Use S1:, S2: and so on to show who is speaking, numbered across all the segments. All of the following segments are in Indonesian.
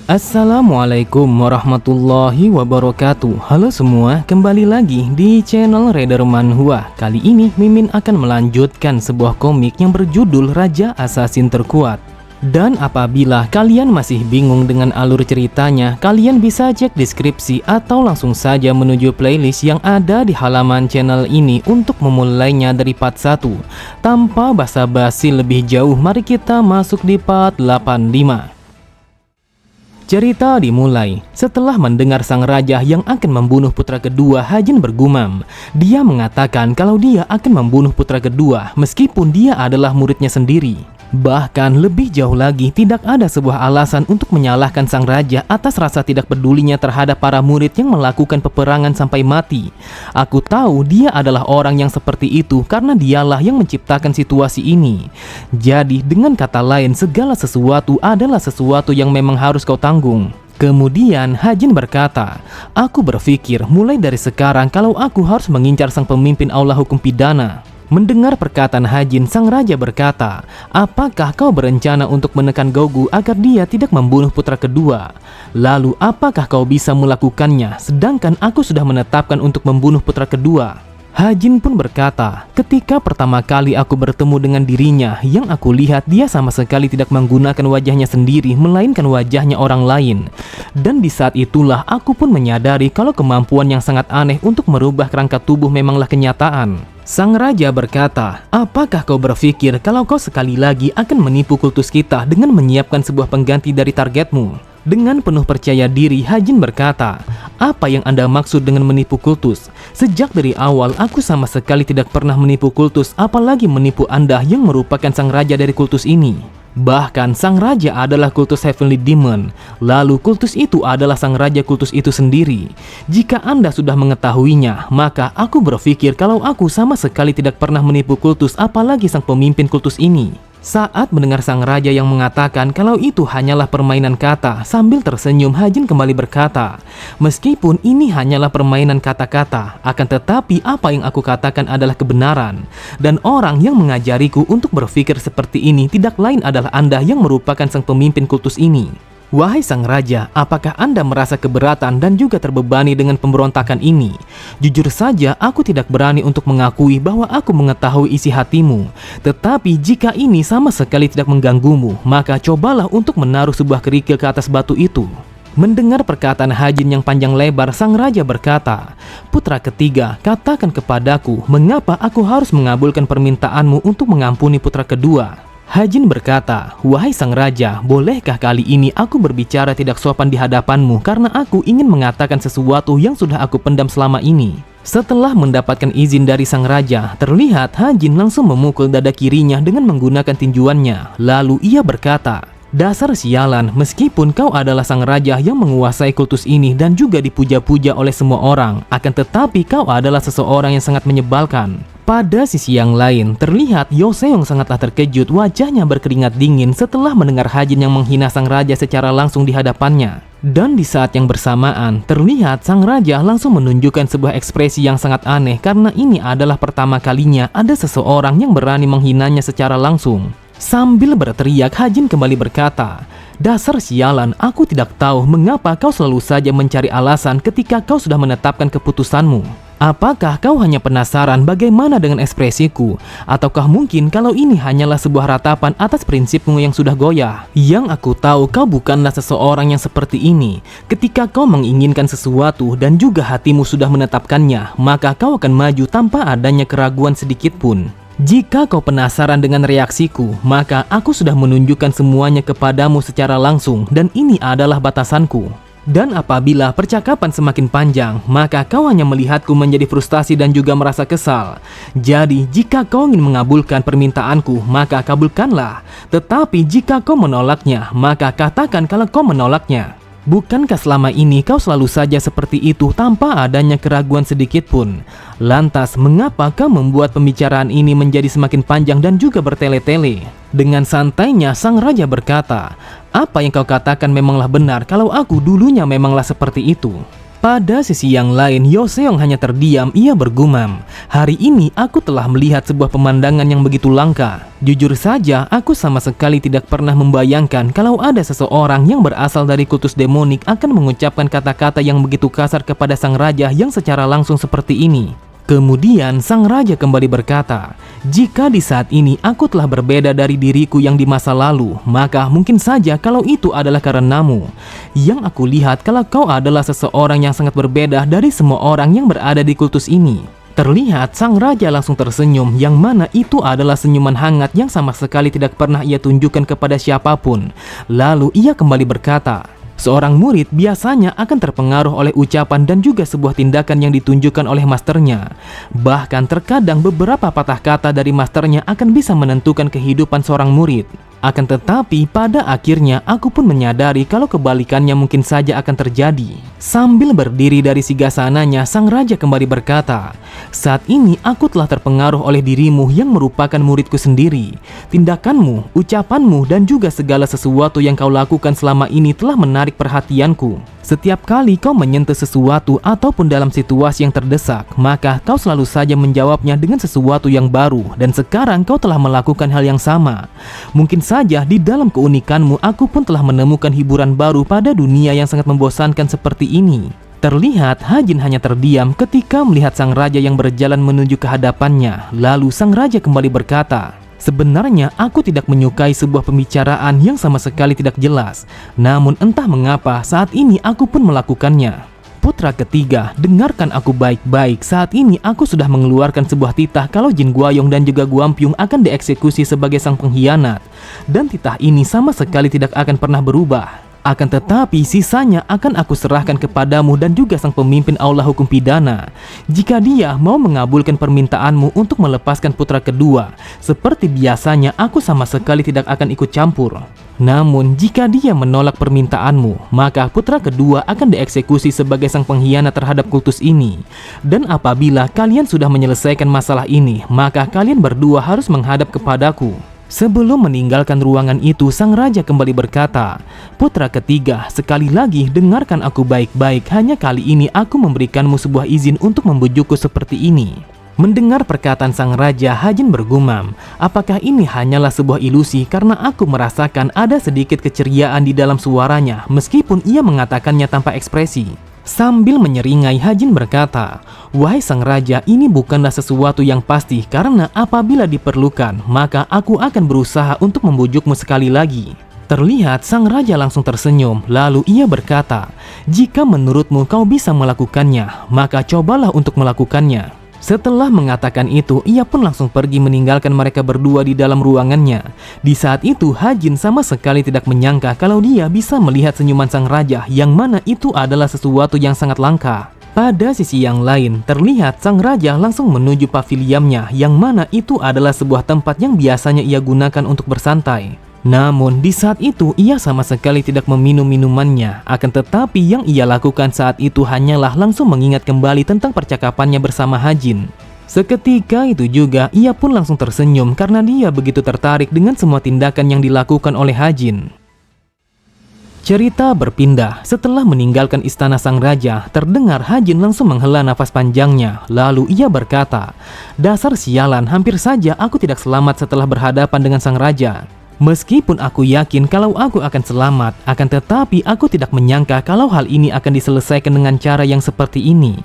S1: Assalamualaikum warahmatullahi wabarakatuh. Halo semua, kembali lagi di channel Raider Manhwa. Kali ini Mimin akan melanjutkan sebuah komik yang berjudul Raja Assassin Terkuat. Dan apabila kalian masih bingung dengan alur ceritanya, kalian bisa cek deskripsi atau langsung saja menuju playlist yang ada di halaman channel ini untuk memulainya dari part 1. Tanpa basa-basi lebih jauh, mari kita masuk di part 85. Cerita dimulai setelah mendengar sang raja yang akan membunuh putra kedua. Hajin bergumam. Dia mengatakan kalau dia akan membunuh putra kedua meskipun dia adalah muridnya sendiri. Bahkan lebih jauh lagi, tidak ada sebuah alasan untuk menyalahkan sang raja atas rasa tidak pedulinya terhadap para murid yang melakukan peperangan sampai mati. Aku tahu dia adalah orang yang seperti itu karena dialah yang menciptakan situasi ini. Jadi dengan kata lain, segala sesuatu adalah sesuatu yang memang harus kau tanggung. Kemudian Hajin berkata, aku berpikir mulai dari sekarang kalau aku harus mengincar sang pemimpin aula hukum pidana. Mendengar perkataan Hajin, sang raja berkata, apakah kau berencana untuk menekan Gogu agar dia tidak membunuh putra kedua? Lalu apakah kau bisa melakukannya sedangkan aku sudah menetapkan untuk membunuh putra kedua? Hajin pun berkata, ketika pertama kali aku bertemu dengan dirinya, yang aku lihat dia sama sekali tidak menggunakan wajahnya sendiri, melainkan wajahnya orang lain. Dan di saat itulah aku pun menyadari kalau kemampuan yang sangat aneh untuk merubah kerangka tubuh memanglah kenyataan. Sang raja berkata, apakah kau berpikir kalau kau sekali lagi akan menipu kultus kita dengan menyiapkan sebuah pengganti dari targetmu? Dengan penuh percaya diri, Hajin berkata, apa yang Anda maksud dengan menipu kultus? Sejak dari awal, aku sama sekali tidak pernah menipu kultus, apalagi menipu Anda yang merupakan sang raja dari kultus ini. Bahkan sang raja adalah kultus Heavenly Demon, lalu kultus itu adalah sang raja kultus itu sendiri. Jika Anda sudah mengetahuinya, maka aku berpikir kalau aku sama sekali tidak pernah menipu kultus, apalagi sang pemimpin kultus ini. Saat mendengar sang raja yang mengatakan kalau itu hanyalah permainan kata, sambil tersenyum Hajin kembali berkata, meskipun ini hanyalah permainan kata-kata, akan tetapi apa yang aku katakan adalah kebenaran. Dan orang yang mengajariku untuk berpikir seperti ini tidak lain adalah Anda yang merupakan sang pemimpin kultus ini. Wahai sang raja, apakah Anda merasa keberatan dan juga terbebani dengan pemberontakan ini? Jujur saja, aku tidak berani untuk mengakui bahwa aku mengetahui isi hatimu. Tetapi jika ini sama sekali tidak mengganggumu, maka cobalah untuk menaruh sebuah kerikil ke atas batu itu. Mendengar perkataan Hajin yang panjang lebar, sang raja berkata, putra ketiga, katakan kepadaku, mengapa aku harus mengabulkan permintaanmu untuk mengampuni putra kedua? Hajin berkata, wahai sang raja, bolehkah kali ini aku berbicara tidak sopan di hadapanmu karena aku ingin mengatakan sesuatu yang sudah aku pendam selama ini. Setelah mendapatkan izin dari sang raja, terlihat Hajin langsung memukul dada kirinya dengan menggunakan tinjuannya. Lalu ia berkata, dasar sialan, meskipun kau adalah sang raja yang menguasai kultus ini dan juga dipuja-puja oleh semua orang, akan tetapi kau adalah seseorang yang sangat menyebalkan. Pada sisi yang lain, terlihat Yoseong sangatlah terkejut, wajahnya berkeringat dingin setelah mendengar Hajin yang menghina sang raja secara langsung di hadapannya. Dan di saat yang bersamaan, terlihat sang raja langsung menunjukkan sebuah ekspresi yang sangat aneh karena ini adalah pertama kalinya ada seseorang yang berani menghinanya secara langsung. Sambil berteriak, Hajin kembali berkata, dasar sialan, aku tidak tahu mengapa kau selalu saja mencari alasan ketika kau sudah menetapkan keputusanmu. Apakah kau hanya penasaran bagaimana dengan ekspresiku? Ataukah mungkin kalau ini hanyalah sebuah ratapan atas prinsipmu yang sudah goyah? Yang aku tahu kau bukanlah seseorang yang seperti ini. Ketika kau menginginkan sesuatu dan juga hatimu sudah menetapkannya, maka kau akan maju tanpa adanya keraguan sedikit pun. Jika kau penasaran dengan reaksiku, maka aku sudah menunjukkan semuanya kepadamu secara langsung dan ini adalah batasanku. Dan apabila percakapan semakin panjang, maka kau hanya melihatku menjadi frustasi dan juga merasa kesal. Jadi, jika kau ingin mengabulkan permintaanku, maka kabulkanlah. Tetapi jika kau menolaknya, maka katakan kalau kau menolaknya. Bukankah selama ini kau selalu saja seperti itu tanpa adanya keraguan sedikit pun? Lantas, mengapa kau membuat pembicaraan ini menjadi semakin panjang dan juga bertele-tele? Dengan santainya, sang raja berkata, apa yang kau katakan memanglah benar kalau aku dulunya memanglah seperti itu. Pada sisi yang lain, Yoseong hanya terdiam. Ia bergumam, "Hari ini aku telah melihat sebuah pemandangan yang begitu langka. Jujur saja, aku sama sekali tidak pernah membayangkan kalau ada seseorang yang berasal dari kultus demonik akan mengucapkan kata-kata yang begitu kasar kepada sang raja yang secara langsung seperti ini." Kemudian sang raja kembali berkata, "Jika di saat ini aku telah berbeda dari diriku yang di masa lalu, maka mungkin saja kalau itu adalah karenamu. Yang aku lihat kalau kau adalah seseorang yang sangat berbeda dari semua orang yang berada di kultus ini." Terlihat sang raja langsung tersenyum, yang mana itu adalah senyuman hangat yang sama sekali tidak pernah ia tunjukkan kepada siapapun. Lalu ia kembali berkata, "Seorang murid biasanya akan terpengaruh oleh ucapan dan juga sebuah tindakan yang ditunjukkan oleh masternya. Bahkan terkadang beberapa patah kata dari masternya akan bisa menentukan kehidupan seorang murid. Akan tetapi pada akhirnya aku pun menyadari kalau kebalikannya mungkin saja akan terjadi." Sambil berdiri dari singgasananya, sang raja kembali berkata, "Saat ini aku telah terpengaruh oleh dirimu yang merupakan muridku sendiri. Tindakanmu, ucapanmu, dan juga segala sesuatu yang kau lakukan selama ini telah menarik perhatianku. Setiap kali kau menyentuh sesuatu ataupun dalam situasi yang terdesak, maka kau selalu saja menjawabnya dengan sesuatu yang baru, dan sekarang kau telah melakukan hal yang sama. Mungkin saja di dalam keunikanmu aku pun telah menemukan hiburan baru pada dunia yang sangat membosankan seperti ini." Terlihat Hajin hanya terdiam ketika melihat sang raja yang berjalan menuju ke hadapannya. Lalu sang raja kembali berkata, "Sebenarnya aku tidak menyukai sebuah pembicaraan yang sama sekali tidak jelas. Namun entah mengapa saat ini aku pun melakukannya. Putra ketiga, dengarkan aku baik-baik. Saat ini aku sudah mengeluarkan sebuah titah kalau Jin Guayong dan juga Guampiung akan dieksekusi sebagai sang pengkhianat. Dan titah ini sama sekali tidak akan pernah berubah. Akan tetapi sisanya akan aku serahkan kepadamu dan juga sang pemimpin aula hukum pidana. Jika dia mau mengabulkan permintaanmu untuk melepaskan putra kedua, seperti biasanya aku sama sekali tidak akan ikut campur. Namun jika dia menolak permintaanmu, maka putra kedua akan dieksekusi sebagai sang pengkhianat terhadap kultus ini. Dan apabila kalian sudah menyelesaikan masalah ini, maka kalian berdua harus menghadap kepadaku." Sebelum meninggalkan ruangan itu, sang raja kembali berkata, "Putra ketiga, sekali lagi dengarkan aku baik-baik. Hanya kali ini aku memberikanmu sebuah izin untuk membujukku seperti ini." Mendengar perkataan sang raja, Hajin bergumam, "Apakah ini hanyalah sebuah ilusi karena aku merasakan ada sedikit keceriaan di dalam suaranya meskipun ia mengatakannya tanpa ekspresi." Sambil menyeringai, Hajin berkata, "Wahai sang raja, ini bukanlah sesuatu yang pasti karena apabila diperlukan, maka aku akan berusaha untuk membujukmu sekali lagi." Terlihat sang raja langsung tersenyum, lalu ia berkata, "Jika menurutmu kau bisa melakukannya, maka cobalah untuk melakukannya." Setelah mengatakan itu, ia pun langsung pergi meninggalkan mereka berdua di dalam ruangannya. Di saat itu, Hajin sama sekali tidak menyangka kalau dia bisa melihat senyuman sang raja, yang mana itu adalah sesuatu yang sangat langka. Pada sisi yang lain, terlihat sang raja langsung menuju paviliamnya, yang mana itu adalah sebuah tempat yang biasanya ia gunakan untuk bersantai. Namun di saat itu ia sama sekali tidak meminum minumannya. Akan tetapi yang ia lakukan saat itu hanyalah langsung mengingat kembali tentang percakapannya bersama Hajin. Seketika itu juga ia pun langsung tersenyum karena dia begitu tertarik dengan semua tindakan yang dilakukan oleh Hajin. Cerita berpindah. Setelah meninggalkan istana sang raja, terdengar Hajin langsung menghela nafas panjangnya. Lalu ia berkata, "Dasar sialan, hampir saja aku tidak selamat setelah berhadapan dengan sang raja. Meskipun aku yakin kalau aku akan selamat, akan tetapi aku tidak menyangka kalau hal ini akan diselesaikan dengan cara yang seperti ini.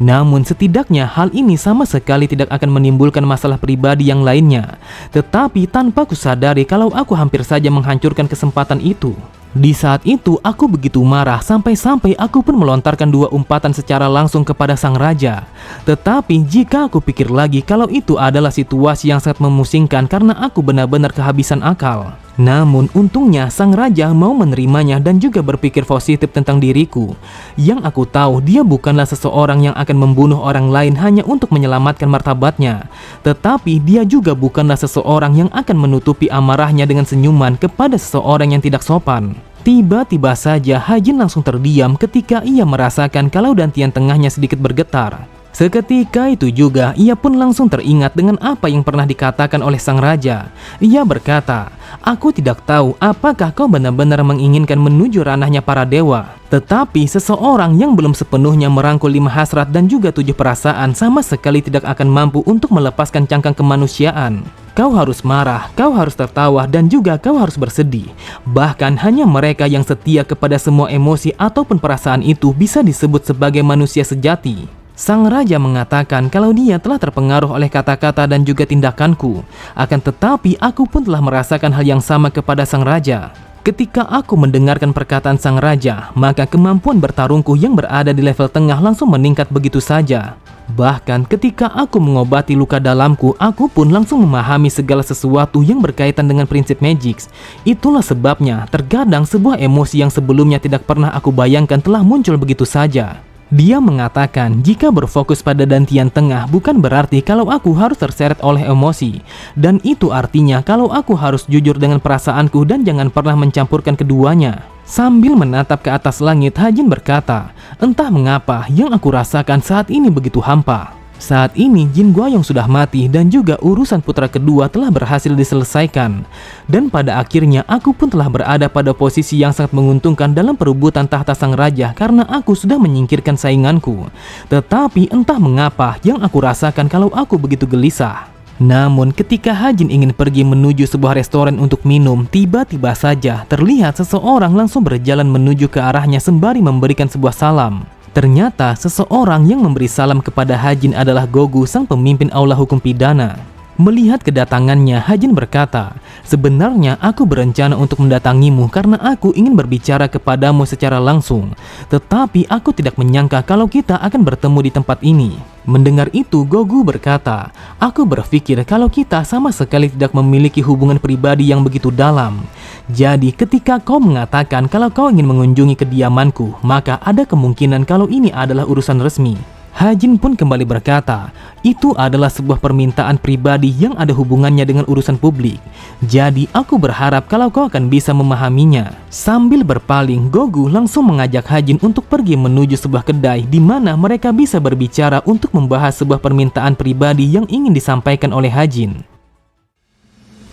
S1: Namun setidaknya hal ini sama sekali tidak akan menimbulkan masalah pribadi yang lainnya. Tetapi tanpa kusadari kalau aku hampir saja menghancurkan kesempatan itu. Di saat itu aku begitu marah sampai-sampai aku pun melontarkan 2 umpatan secara langsung kepada sang raja. Tetapi jika aku pikir lagi kalau itu adalah situasi yang sangat memusingkan karena aku benar-benar kehabisan akal. Namun untungnya sang raja mau menerimanya dan juga berpikir positif tentang diriku. Yang aku tahu dia bukanlah seseorang yang akan membunuh orang lain hanya untuk menyelamatkan martabatnya. Tetapi dia juga bukanlah seseorang yang akan menutupi amarahnya dengan senyuman kepada seseorang yang tidak sopan. Tiba-tiba saja Hajin langsung terdiam ketika ia merasakan kalau dantian tengahnya sedikit bergetar. Seketika itu juga, ia pun langsung teringat dengan apa yang pernah dikatakan oleh sang raja. Ia berkata, "Aku tidak tahu apakah kau benar-benar menginginkan menuju ranahnya para dewa. Tetapi seseorang yang belum sepenuhnya merangkul 5 hasrat dan juga 7 perasaan sama sekali tidak akan mampu untuk melepaskan cangkang kemanusiaan. Kau harus marah, kau harus tertawa, dan juga kau harus bersedih. Bahkan hanya mereka yang setia kepada semua emosi ataupun perasaan itu bisa disebut sebagai manusia sejati." Sang raja mengatakan kalau dia telah terpengaruh oleh kata-kata dan juga tindakanku. Akan tetapi aku pun telah merasakan hal yang sama kepada sang raja. Ketika aku mendengarkan perkataan sang raja, maka kemampuan bertarungku yang berada di level tengah langsung meningkat begitu saja. Bahkan ketika aku mengobati luka dalamku, aku pun langsung memahami segala sesuatu yang berkaitan dengan prinsip Magix. Itulah sebabnya terkadang sebuah emosi yang sebelumnya tidak pernah aku bayangkan telah muncul begitu saja. Dia mengatakan jika berfokus pada dantian tengah bukan berarti kalau aku harus terseret oleh emosi. Dan itu artinya kalau aku harus jujur dengan perasaanku dan jangan pernah mencampurkan keduanya. Sambil menatap ke atas langit, Hajin berkata, "Entah mengapa yang aku rasakan saat ini begitu hampa." Saat ini Jin Guayong sudah mati dan juga urusan putra kedua telah berhasil diselesaikan. Dan pada akhirnya aku pun telah berada pada posisi yang sangat menguntungkan dalam perebutan tahta sang raja karena aku sudah menyingkirkan sainganku. Tetapi entah mengapa yang aku rasakan kalau aku begitu gelisah. Namun ketika Hajin ingin pergi menuju sebuah restoran untuk minum, tiba-tiba saja terlihat seseorang langsung berjalan menuju ke arahnya sembari memberikan sebuah salam. Ternyata seseorang yang memberi salam kepada Hajin adalah Gogu, sang pemimpin aula hukum pidana. Melihat kedatangannya, Hajin berkata, "Sebenarnya aku berencana untuk mendatangimu karena aku ingin berbicara kepadamu secara langsung. Tetapi aku tidak menyangka kalau kita akan bertemu di tempat ini." Mendengar itu, Gogu berkata, "Aku berpikir kalau kita sama sekali tidak memiliki hubungan pribadi yang begitu dalam. Jadi ketika kau mengatakan kalau kau ingin mengunjungi kediamanku, maka ada kemungkinan kalau ini adalah urusan resmi." Hajin pun kembali berkata, "Itu adalah sebuah permintaan pribadi yang ada hubungannya dengan urusan publik. Jadi aku berharap kalau kau akan bisa memahaminya." Sambil berpaling, Gogu langsung mengajak Hajin untuk pergi menuju sebuah kedai di mana mereka bisa berbicara untuk membahas sebuah permintaan pribadi yang ingin disampaikan oleh Hajin.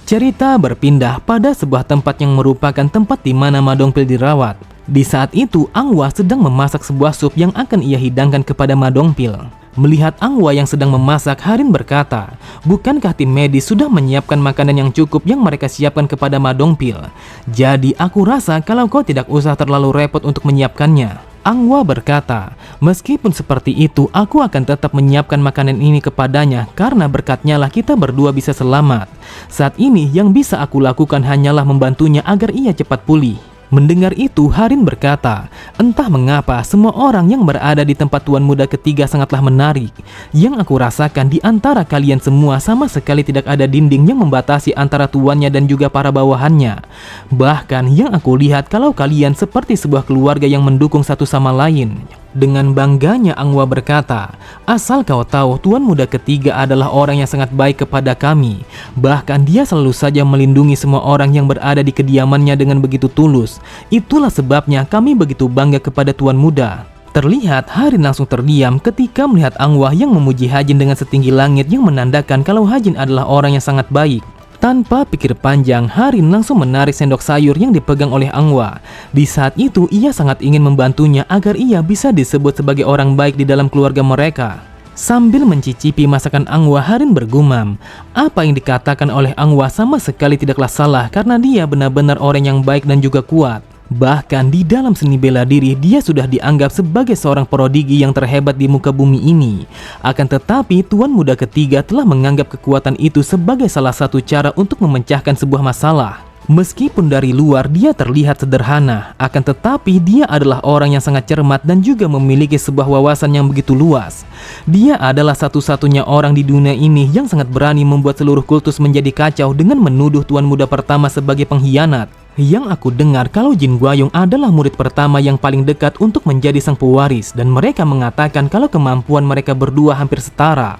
S1: Cerita berpindah pada sebuah tempat yang merupakan tempat di mana Ma Dongpil dirawat. Di saat itu, Angwa sedang memasak sebuah sup yang akan ia hidangkan kepada Ma Dongpil. Melihat Angwa yang sedang memasak, Harin berkata, "Bukankah tim medis sudah menyiapkan makanan yang cukup yang mereka siapkan kepada Ma Dongpil? Jadi aku rasa kalau kau tidak usah terlalu repot untuk menyiapkannya." Angwa berkata, "Meskipun seperti itu, aku akan tetap menyiapkan makanan ini kepadanya karena berkatnya lah kita berdua bisa selamat. Saat ini yang bisa aku lakukan hanyalah membantunya agar ia cepat pulih." Mendengar itu, Harin berkata, "Entah mengapa semua orang yang berada di tempat tuan muda ketiga sangatlah menarik. Yang aku rasakan di antara kalian semua sama sekali tidak ada dinding yang membatasi antara tuannya dan juga para bawahannya. Bahkan yang aku lihat kalau kalian seperti sebuah keluarga yang mendukung satu sama lain." Dengan bangganya Angwa berkata, "Asal kau tahu, tuan muda ketiga adalah orang yang sangat baik kepada kami. Bahkan dia selalu saja melindungi semua orang yang berada di kediamannya dengan begitu tulus. Itulah sebabnya kami begitu bangga kepada tuan muda." Terlihat Harin langsung terdiam ketika melihat Angwa yang memuji Hajin dengan setinggi langit yang menandakan kalau Hajin adalah orang yang sangat baik. Tanpa pikir panjang, Harin langsung menarik sendok sayur yang dipegang oleh Angwa. Di saat itu, ia sangat ingin membantunya agar ia bisa disebut sebagai orang baik di dalam keluarga mereka. Sambil mencicipi masakan Angwa, Harin bergumam, apa yang dikatakan oleh Angwa sama sekali tidaklah salah karena dia benar-benar orang yang baik dan juga kuat. Bahkan di dalam seni bela diri, dia sudah dianggap sebagai seorang prodigi yang terhebat di muka bumi ini. Akan tetapi, tuan muda ketiga telah menganggap kekuatan itu sebagai salah satu cara untuk memecahkan sebuah masalah. Meskipun dari luar dia terlihat sederhana, akan tetapi dia adalah orang yang sangat cermat dan juga memiliki sebuah wawasan yang begitu luas. Dia adalah satu-satunya orang di dunia ini yang sangat berani membuat seluruh kultus menjadi kacau dengan menuduh tuan muda pertama sebagai pengkhianat. Yang aku dengar kalau Jin Guayong adalah murid pertama yang paling dekat untuk menjadi sang pewaris, dan mereka mengatakan kalau kemampuan mereka berdua hampir setara.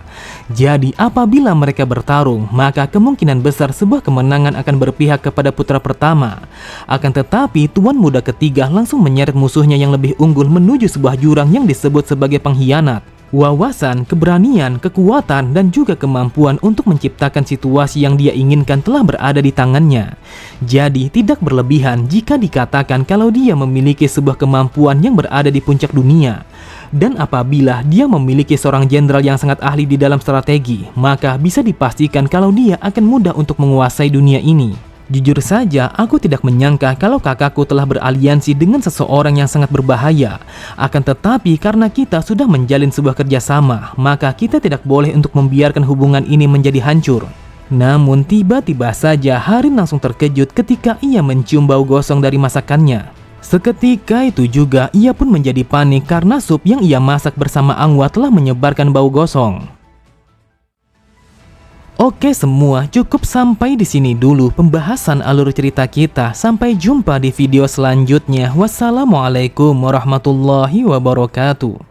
S1: Jadi apabila mereka bertarung, maka kemungkinan besar sebuah kemenangan akan berpihak kepada putra pertama. Akan tetapi tuan muda ketiga langsung menyeret musuhnya yang lebih unggul menuju sebuah jurang yang disebut sebagai pengkhianat. Wawasan, keberanian, kekuatan, dan juga kemampuan untuk menciptakan situasi yang dia inginkan telah berada di tangannya. Jadi, tidak berlebihan jika dikatakan kalau dia memiliki sebuah kemampuan yang berada di puncak dunia. Dan apabila dia memiliki seorang jenderal yang sangat ahli di dalam strategi, maka bisa dipastikan kalau dia akan mudah untuk menguasai dunia ini. Jujur saja, aku tidak menyangka kalau kakakku telah beraliansi dengan seseorang yang sangat berbahaya. Akan tetapi karena kita sudah menjalin sebuah kerjasama, maka kita tidak boleh untuk membiarkan hubungan ini menjadi hancur. Namun tiba-tiba saja Harin langsung terkejut ketika ia mencium bau gosong dari masakannya. Seketika itu juga ia pun menjadi panik karena sup yang ia masak bersama Angwa telah menyebarkan bau gosong. Oke semua, cukup sampai di sini dulu pembahasan alur cerita kita. Sampai jumpa di video selanjutnya. Wassalamualaikum warahmatullahi wabarakatuh.